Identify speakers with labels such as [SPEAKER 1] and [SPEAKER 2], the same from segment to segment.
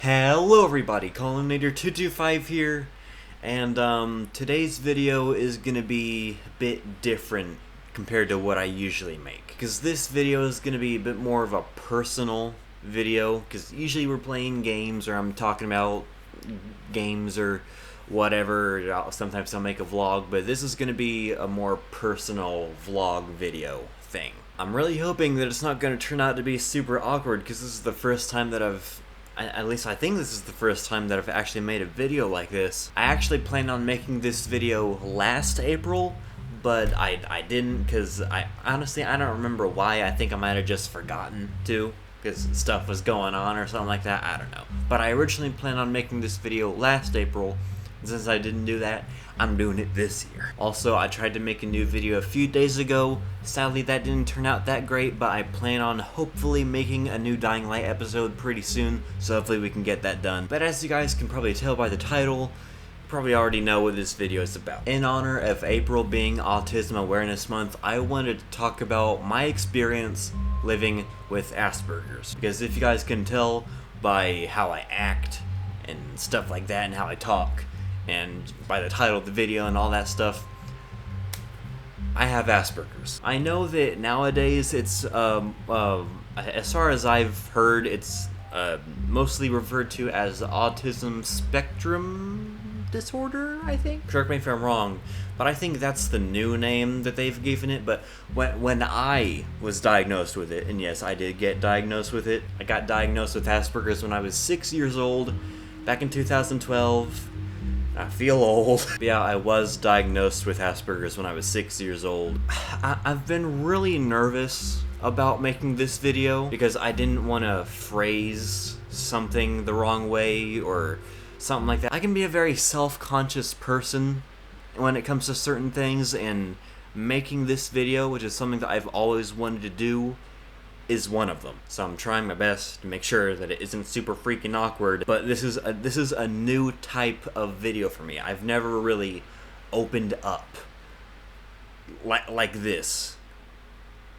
[SPEAKER 1] Hello everybody, Colinator225 here, and today's video is gonna be a bit different compared to what I usually make. Because this video is gonna be a bit more of a personal video, because usually we're playing games or I'm talking about games or whatever. Sometimes I'll make a vlog, but this is gonna be a more personal vlog video thing. I'm really hoping that it's not gonna turn out to be super awkward, because this is the first time that at least I think this is the first time that I've actually made a video like this. I actually planned on making this video last April, but I didn't, because I honestly don't remember why. I think I might have just forgotten to, because stuff was going on or something like that. I don't know. But I originally planned on making this video last April, and since I didn't do that, I'm doing it this year. Also, I tried to make a new video a few days ago. Sadly, that didn't turn out that great, but I plan on hopefully making a new Dying Light episode pretty soon, so hopefully we can get that done. But as you guys can probably tell by the title, you probably already know what this video is about. In honor of April being Autism Awareness Month, I wanted to talk about my experience living with Asperger's. Because if you guys can tell by how I act and stuff like that and how I talk, and by the title of the video and all that stuff, I have Asperger's. I know that nowadays it's, as far as I've heard, it's mostly referred to as autism spectrum disorder, I think? Correct me if I'm wrong, but I think that's the new name that they've given it. But when I was diagnosed with it, and yes, I did get diagnosed with it, I got diagnosed with Asperger's when I was 6 years old, back in 2012. I feel old. But yeah, I was diagnosed with Asperger's when I was 6 years old. I've been really nervous about making this video because I didn't want to phrase something the wrong way or something like that. I can be a very self-conscious person when it comes to certain things, and making this video, which is something that I've always wanted to do, is one of them. So I'm trying my best to make sure that it isn't super freaking awkward, but this is a new type of video for me. I've never really opened up like this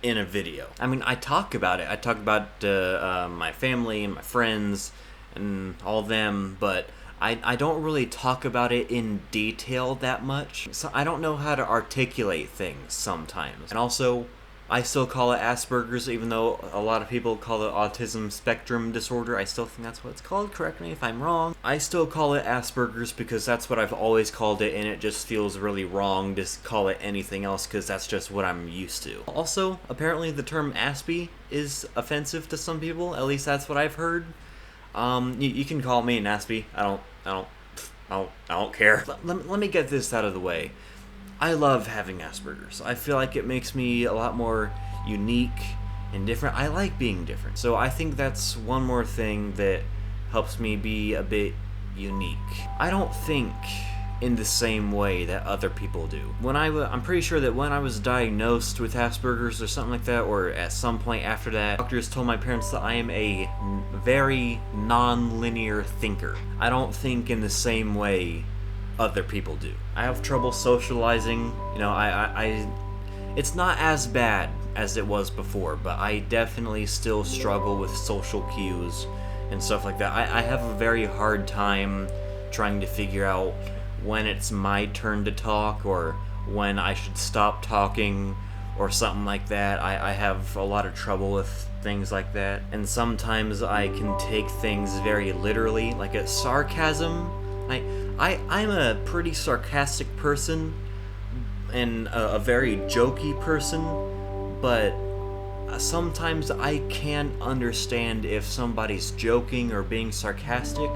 [SPEAKER 1] in a video. I mean, I talk about it. I talk about my family and my friends and all them, but I don't really talk about it in detail that much. So I don't know how to articulate things sometimes. And also, I still call it Asperger's, even though a lot of people call it autism spectrum disorder. I still think that's what it's called. Correct me if I'm wrong. I still call it Asperger's because that's what I've always called it, and it just feels really wrong to call it anything else because that's just what I'm used to. Also, apparently the term Aspie is offensive to some people. At least that's what I've heard. You can call me an Aspie. I don't care. Let me get this out of the way. I love having Asperger's. I feel like it makes me a lot more unique and different. I like being different. So I think that's one more thing that helps me be a bit unique. I don't think in the same way that other people do. I'm pretty sure that when I was diagnosed with Asperger's or something like that, or at some point after that, doctors told my parents that I am a very non-linear thinker. I don't think in the same way other people do. I have trouble socializing. You know, it's not as bad as it was before, but I definitely still struggle with social cues and stuff like that. I have a very hard time trying to figure out when it's my turn to talk or when I should stop talking or something like that. I have a lot of trouble with things like that, and sometimes I can take things very literally, like a sarcasm. I'm a pretty sarcastic person and a very jokey person, but sometimes I can't understand if somebody's joking or being sarcastic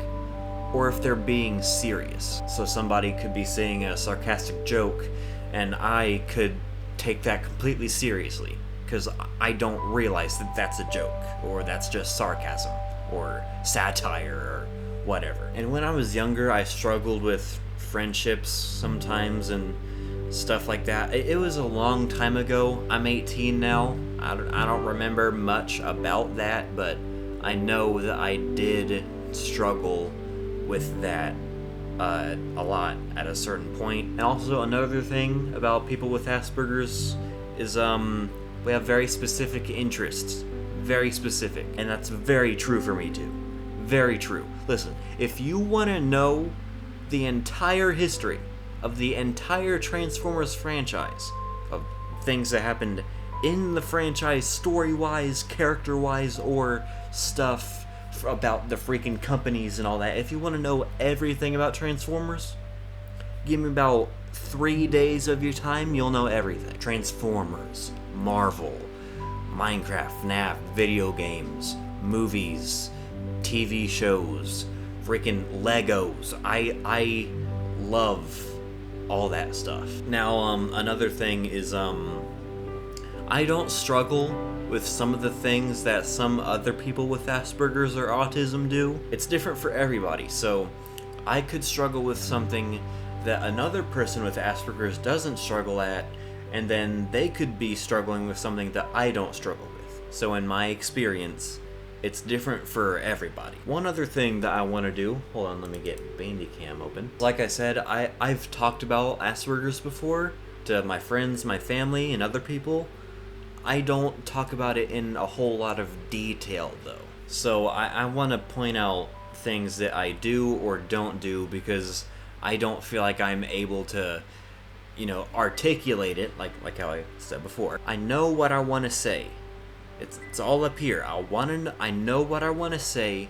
[SPEAKER 1] or if they're being serious. So somebody could be saying a sarcastic joke and I could take that completely seriously because I don't realize that that's a joke or that's just sarcasm or satire or whatever. And when I was younger, I struggled with friendships sometimes and stuff like that. It was a long time ago. I'm 18 now. I don't remember much about that, but I know that I did struggle with that a lot at a certain point. And also another thing about people with Asperger's is we have very specific interests. Very specific. And that's very true for me too. Very true. Listen, if you want to know the entire history of the entire Transformers franchise, of things that happened in the franchise story-wise, character-wise, or stuff about the freaking companies and all that, if you want to know everything about Transformers, give me about 3 days of your time, you'll know everything. Transformers, Marvel, Minecraft, FNAF, video games, movies, TV shows, freaking Legos. I love all that stuff. Now, another thing is, I don't struggle with some of the things that some other people with Asperger's or autism do. It's different for everybody, so I could struggle with something that another person with Asperger's doesn't struggle at, and then they could be struggling with something that I don't struggle with. So in my experience, it's different for everybody. One other thing that I want to do, hold on, let me get Bandicam open. Like I said, I've talked about Asperger's before to my friends, my family, and other people. I don't talk about it in a whole lot of detail though. So I want to point out things that I do or don't do because I don't feel like I'm able to, articulate it like how I said before. I know what I want to say. It's all up here. I know what I want to say,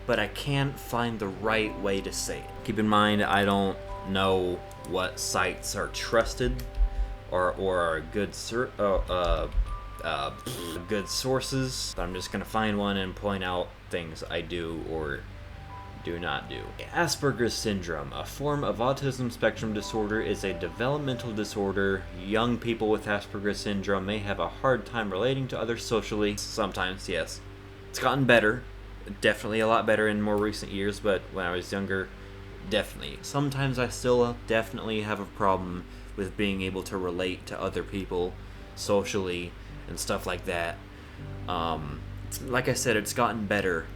[SPEAKER 1] but I can't find the right way to say it. Keep in mind, I don't know what sites are trusted or are good good sources. So I'm just gonna find one and point out things I do or do not do. Asperger's syndrome, a form of autism spectrum disorder, is a developmental disorder. Young people with Asperger's syndrome may have a hard time relating to others socially. Sometimes, yes. It's gotten better. Definitely a lot better in more recent years, but when I was younger, definitely. Sometimes I still definitely have a problem with being able to relate to other people socially and stuff like that. Like I said, it's gotten better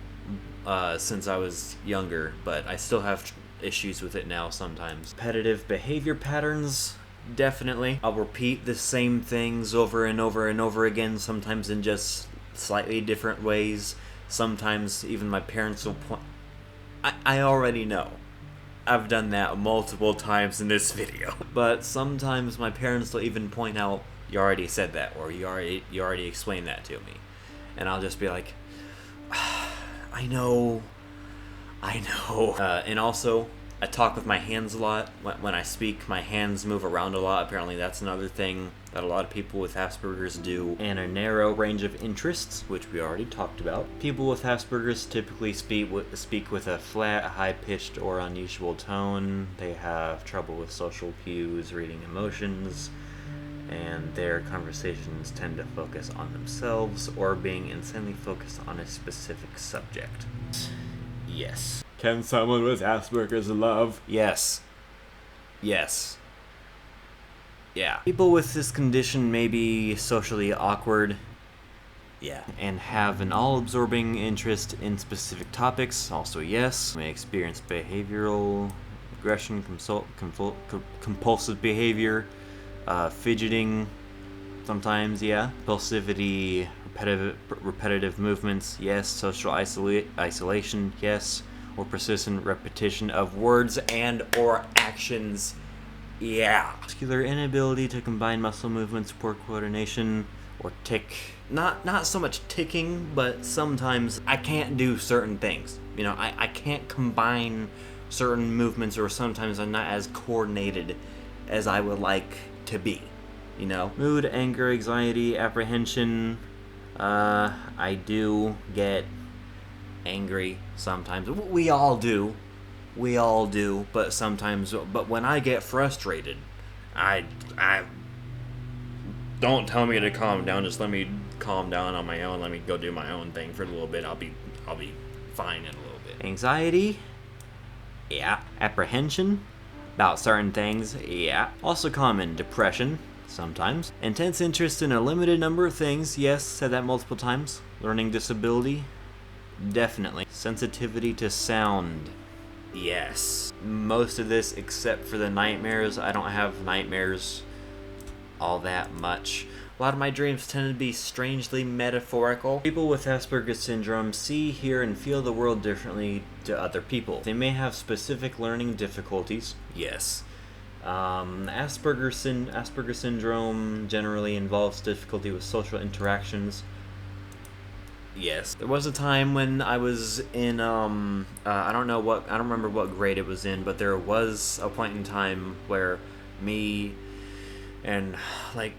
[SPEAKER 1] since I was younger, but I still have issues with it now sometimes. Repetitive behavior patterns, definitely. I'll repeat the same things over and over and over again, sometimes in just slightly different ways. Sometimes even my parents will point... I already know. I've done that multiple times in this video. But sometimes my parents will even point out, you already said that, or you already explained that to me. And I'll just be like, I know. And also, I talk with my hands a lot. When I speak, my hands move around a lot. Apparently that's another thing that a lot of people with Asperger's do. And a narrow range of interests, which we already talked about. People with Asperger's typically speak with a flat, high-pitched, or unusual tone. They have trouble with social cues, reading emotions, and their conversations tend to focus on themselves or being insanely focused on a specific subject. Yes. Can someone with Asperger's love? Yes. Yeah. People with this condition may be socially awkward. Yeah. And have an all-absorbing interest in specific topics. Also, yes. May experience behavioral aggression, compulsive behavior, fidgeting, sometimes, yeah. Impulsivity, repetitive movements, yes. Social isolation, yes. Or persistent repetition of words and or actions, yeah. Muscular inability to combine muscle movements, poor coordination, or not so much ticking, but sometimes I can't do certain things. I can't combine certain movements, or sometimes I'm not as coordinated as I would like to be, Mood, anger, anxiety, apprehension. I do get angry sometimes. We all do, but sometimes, but when I get frustrated, I don't tell me to calm down, just let me calm down on my own, let me go do my own thing for a little bit, I'll be fine in a little bit. Anxiety, yeah. Apprehension about certain things, yeah. Also common. Depression, sometimes. Intense interest in a limited number of things, yes, said that multiple times. Learning disability, definitely. Sensitivity to sound, yes. Most of this except for the nightmares. I don't have nightmares all that much. A lot of my dreams tend to be strangely metaphorical. People with Asperger syndrome see, hear, and feel the world differently to other people. They may have specific learning difficulties. Yes. Asperger syndrome generally involves difficulty with social interactions. Yes. There was a time when I was in, I don't remember what grade it was in, but there was a point in time where me and, like,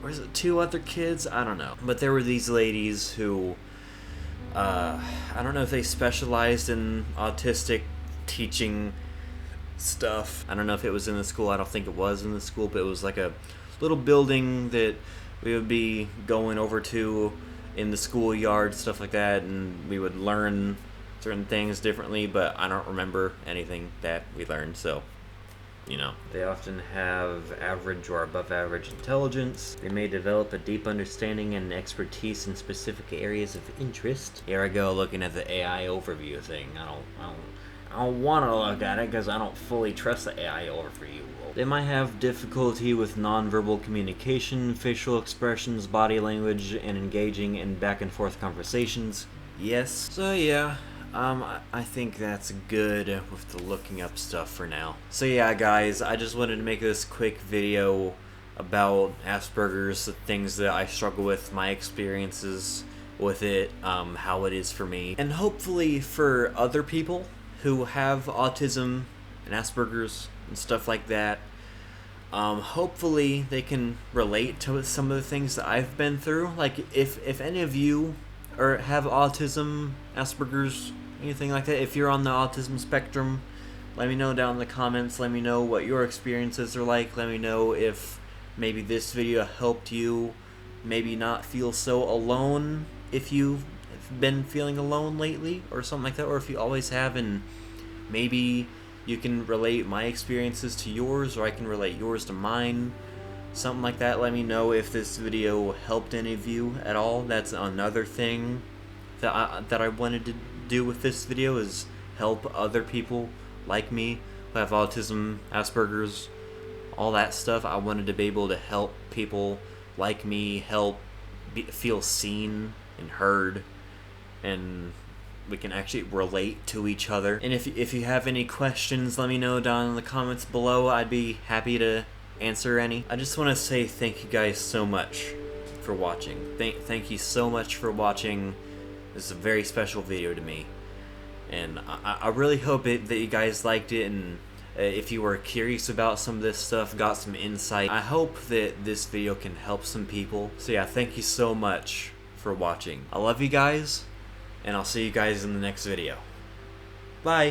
[SPEAKER 1] was it 2 other kids? I don't know. But there were these ladies who, I don't know if they specialized in autistic teaching stuff. I don't know if it was in the school. I don't think it was in the school, but it was like a little building that we would be going over to in the schoolyard, stuff like that, and we would learn certain things differently, but I don't remember anything that we learned, so, you know. They often have average or above average intelligence. They may develop a deep understanding and expertise in specific areas of interest. Here I go looking at the AI overview thing. I don't want to look at it because I don't fully trust the AI overview. They might have difficulty with nonverbal communication, facial expressions, body language, and engaging in back and forth conversations. Yes. So yeah, I think that's good with the looking up stuff for now. So yeah, guys, I just wanted to make this quick video about Asperger's, the things that I struggle with, my experiences with it, how it is for me, and hopefully for other people who have autism and Asperger's and stuff like that. Hopefully they can relate to some of the things that I've been through. Like, if any of you have autism, Asperger's, anything like that, if you're on the autism spectrum, let me know down in the comments. Let me know what your experiences are like. Let me know if maybe this video helped you maybe not feel so alone if you've been feeling alone lately or something like that, or if you always have, and maybe you can relate my experiences to yours, or I can relate yours to mine, something like that. Let me know if this video helped any of you at all. That's another thing that I wanted to do with this video, is help other people like me who have autism, Asperger's, all that stuff. I wanted to be able to help people like me, feel seen and heard, and we can actually relate to each other. And if you have any questions, let me know down in the comments below. I'd be happy to answer any. I just want to say thank you guys so much for watching. Thank you so much for watching. This is a very special video to me, and I really hope that you guys liked it, and if you were curious about some of this stuff, got some insight. I hope that this video can help some people. So yeah, thank you so much for watching. I love you guys, and I'll see you guys in the next video. Bye!